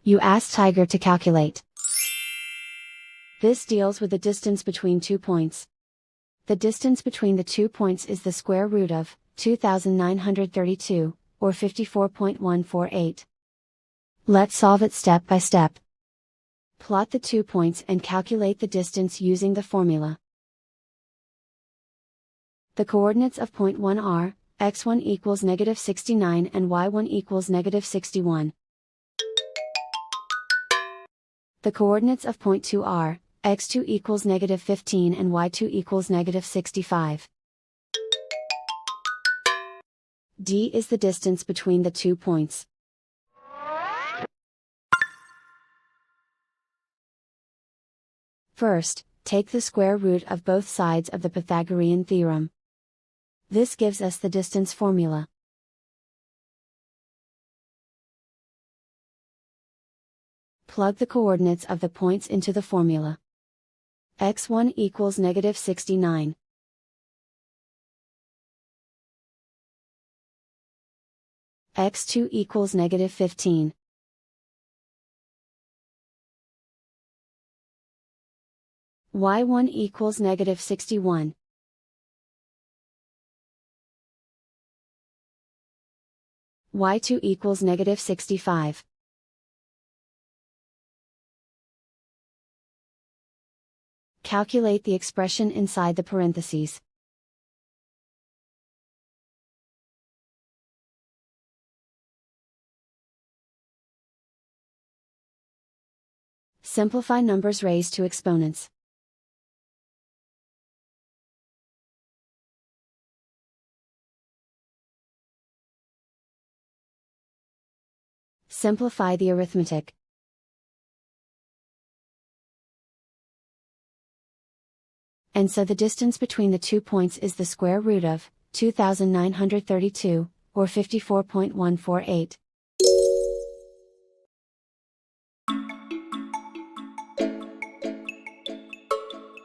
You ask Tiger to calculate. This deals with the distance between 2 points. The distance between the 2 points is the square root of 2932, or 54.148. Let's solve it step by step. Plot the 2 points and calculate the distance using the formula. The coordinates of point 1 are, x1 equals -69 and y1 equals -61. The coordinates of point 2 are, x2 equals -15 and y2 equals -65. D is the distance between the 2 points. First, take the square root of both sides of the Pythagorean theorem. This gives us the distance formula. Plug the coordinates of the points into the formula. x1 equals -69. x2 equals -15. y1 equals -61. y2 equals -65. Calculate the expression inside the parentheses. Simplify numbers raised to exponents. Simplify the arithmetic. And so the distance between the 2 points is the square root of 2932, or 54.148.